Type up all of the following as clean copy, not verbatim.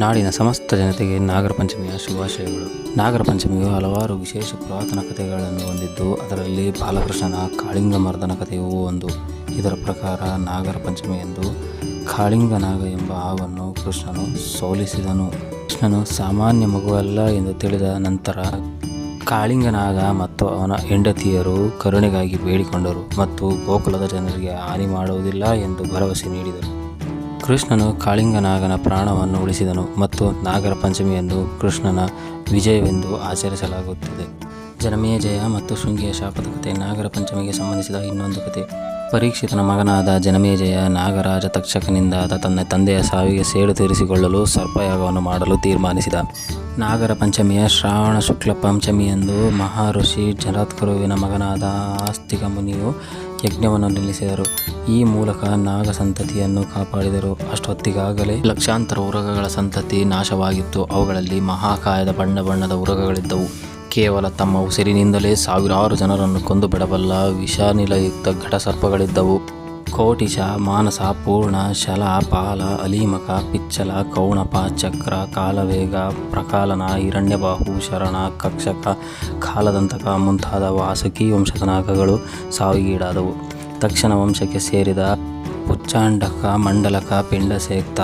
ನಾಡಿನ ಸಮಸ್ತ ಜನತೆಗೆ ನಾಗರ ಪಂಚಮಿಯ ಶುಭಾಶಯಗಳು. ನಾಗರ ಪಂಚಮಿಯು ಹಲವಾರು ವಿಶೇಷ ಪುರಾತನ ಕಥೆಗಳನ್ನು ಹೊಂದಿದ್ದು, ಅದರಲ್ಲಿ ಬಾಲಕೃಷ್ಣನ ಕಾಳಿಂಗ ಮರ್ದನ ಕಥೆಯೂ ಒಂದು. ಇದರ ಪ್ರಕಾರ ನಾಗರ ಪಂಚಮಿಯಂದು ಕಾಳಿಂಗನಾಗ ಎಂಬ ಹಾವನ್ನು ಕೃಷ್ಣನು ಸೋಲಿಸಿದನು. ಕೃಷ್ಣನು ಸಾಮಾನ್ಯ ಮಗುವಲ್ಲ ಎಂದು ತಿಳಿದ ನಂತರ ಕಾಳಿಂಗನಾಗ ಮತ್ತು ಅವನ ಹೆಂಡತಿಯರು ಕರುಣೆಗಾಗಿ ಬೇಡಿಕೊಂಡರು ಮತ್ತು ಗೋಕುಲದ ಜನರಿಗೆ ಹಾನಿ ಮಾಡುವುದಿಲ್ಲ ಎಂದು ಭರವಸೆ ನೀಡಿದರು. ಕೃಷ್ಣನು ಕಾಳಿಂಗನಾಗನ ಪ್ರಾಣವನ್ನು ಉಳಿಸಿದನು ಮತ್ತು ನಾಗರ ಪಂಚಮಿಯನ್ನು ಕೃಷ್ಣನ ವಿಜಯವೆಂದು ಆಚರಿಸಲಾಗುತ್ತದೆ. ಜನಮೇಜಯ ಮತ್ತು ಶೃಂಗಿಯ ಶಾಪದ ಕಥೆ ನಾಗರ ಪಂಚಮಿಗೆ ಸಂಬಂಧಿಸಿದ ಇನ್ನೊಂದು ಕಥೆ. ಪರೀಕ್ಷಿತನ ಮಗನಾದ ಜನಮೇಜಯ ನಾಗರಾಜ ತಕ್ಷಕನಿಂದಾದ ತನ್ನ ತಂದೆಯ ಸಾವಿಗೆ ಸೇಡು ತೀರಿಸಿಕೊಳ್ಳಲು ಸರ್ಪಯಾಗವನ್ನು ಮಾಡಲು ತೀರ್ಮಾನಿಸಿದ. ನಾಗರ ಪಂಚಮಿಯ ಶ್ರಾವಣ ಶುಕ್ಲ ಪಂಚಮಿಯಂದು ಮಹರ್ಷಿ ಜರತ್ಕರುವಿನ ಮಗನಾದ ಆಸ್ತಿಕ ಮುನಿಯು ಯಜ್ಞವನ್ನು ನಿಲ್ಲಿಸಿದರು. ಈ ಮೂಲಕ ನಾಗ ಸಂತತಿಯನ್ನು ಕಾಪಾಡಿದರು. ಅಷ್ಟೊತ್ತಿಗಾಗಲೇ ಲಕ್ಷಾಂತರ ಉರಗಗಳ ಸಂತತಿ ನಾಶವಾಗಿತ್ತು. ಅವುಗಳಲ್ಲಿ ಮಹಾಕಾಯದ ಬಣ್ಣ ಬಣ್ಣದ ಉರಗಗಳಿದ್ದವು. ಕೇವಲ ತಮ್ಮ ಉಸಿರಿನಿಂದಲೇ ಸಾವಿರಾರು ಜನರನ್ನು ಕೊಂದು ಬಿಡಬಲ್ಲ ವಿಷಾನಿಲಯುಕ್ತ ಘಟಸರ್ಪಗಳಿದ್ದವು. ಕೋಟಿಶ, ಮಾನಸ, ಪೂರ್ಣ, ಶಲ, ಪಾಲ, ಅಲೀಮಕ, ಪಿಚ್ಚಲ, ಕೌಣಪ, ಚಕ್ರ, ಕಾಲವೇಗ, ಪ್ರಕಾಲನ, ಹಿರಣ್ಯಬಾಹು, ಶರಣ, ಕಕ್ಷಕ, ಕಾಲದಂತಕ ಮುಂತಾದ ವಾಸುಕಿ ವಂಶದ ನಾಗಗಳು ಸಾವಿಗೀಡಾದವು. ತಕ್ಷಣ ವಂಶಕ್ಕೆ ಸೇರಿದ ಪುಚ್ಚಾಂಡಕ, ಮಂಡಲಕ, ಪಿಂಡಸೇಕ್ತ,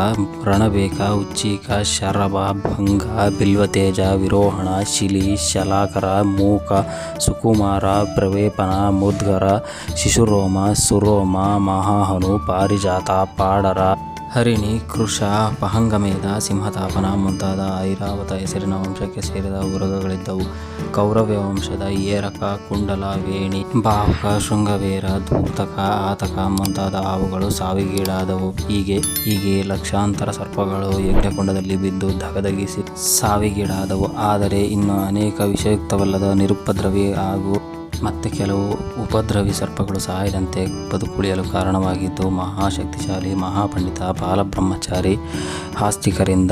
ರಣಬೇಕ, ಉಚ್ಚೀಕ, ಶರಭ, ಭಂಗ, ಬಿಲ್ವತೇಜ, ವಿರೋಹಣ, ಶಿಲಿ, ಶಲಾಕರ, ಮೂಕ, ಸುಕುಮಾರ, ಪ್ರವೇಪನ, ಮುದ್ಗರ, ಶಿಶುರೋಮ, ಸುರೋಮ, ಮಹಾಹನು, ಪಾರಿಜಾತ, ಪಾಡರ, ಹರಿಣಿ, ಕೃಶ, ಪಹಂಗಮೇಧ, ಸಿಂಹತಾಪನ ಮುಂತಾದ ಐರಾವತ ಹೆಸರಿನ ವಂಶಕ್ಕೆ ಸೇರಿದ ಉರಗಗಳಿದ್ದವು. ಕೌರವ್ಯ ವಂಶದ ಏರಕ, ಕುಂಡಲ, ವೇಣಿ, ಬಾಹುಕ, ಶೃಂಗವೇರ, ಧೂರ್ತಕ, ಆತಕ ಮುಂತಾದ ಹಾವುಗಳು ಸಾವಿಗೀಡಾದವು. ಹೀಗೆ ಲಕ್ಷಾಂತರ ಸರ್ಪಗಳು ಯಜ್ಞಕುಂಡದಲ್ಲಿ ಬಿದ್ದು ಧಗಧಗಿಸಿ ಸಾವಿಗೀಡಾದವು. ಆದರೆ ಇನ್ನು ಅನೇಕ ವಿಷಯುಕ್ತವಲ್ಲದ ನಿರುಪದ್ರವಿ ಹಾಗೂ ಮತ್ತೆ ಕೆಲವು ಉಪದ್ರವಿ ಸರ್ಪಗಳು ಸಾಯದಂತೆ ಬದುಕುಳಿಯಲು ಕಾರಣವಾಗಿದ್ದು ಮಹಾಶಕ್ತಿಶಾಲಿ ಮಹಾಪಂಡಿತ ಬಾಲಬ್ರಹ್ಮಚಾರಿ ಆಸ್ತಿಕರಿಂದ.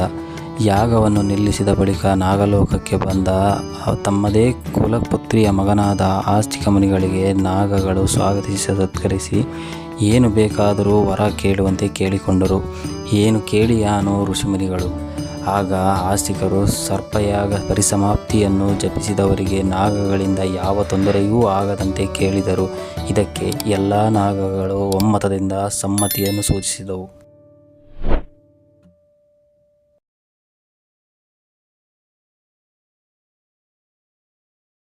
ಯಾಗವನ್ನು ನಿಲ್ಲಿಸಿದ ಬಳಿಕ ನಾಗಲೋಕಕ್ಕೆ ಬಂದ ತಮ್ಮದೇ ಕುಲಪುತ್ರಿಯ ಮಗನಾದ ಆಸ್ತಿಕ ಮುನಿಗಳಿಗೆ ನಾಗಗಳು ಸ್ವಾಗತಿಸಿ ಸತ್ಕರಿಸಿ ಏನು ಬೇಕಾದರೂ ವರ ಕೇಳುವಂತೆ ಕೇಳಿಕೊಂಡರು. ಏನು ಕೇಳಿಯಾನೋ ಋಷಿಮುನಿಗಳು. ಆಗ ಆಸ್ತಿಕರು ಸರ್ಪಯಾಗ ಪರಿಸಮಾಪ್ತಿಯನ್ನು ಜಪಿಸಿದವರಿಗೆ ನಾಗಗಳಿಂದ ಯಾವ ತೊಂದರೆಯೂ ಆಗದಂತೆ ಕೇಳಿದರು. ಇದಕ್ಕೆ ಎಲ್ಲ ನಾಗಗಳು ಒಮ್ಮತದಿಂದ ಸಮ್ಮತಿಯನ್ನು ಸೂಚಿಸಿದವು.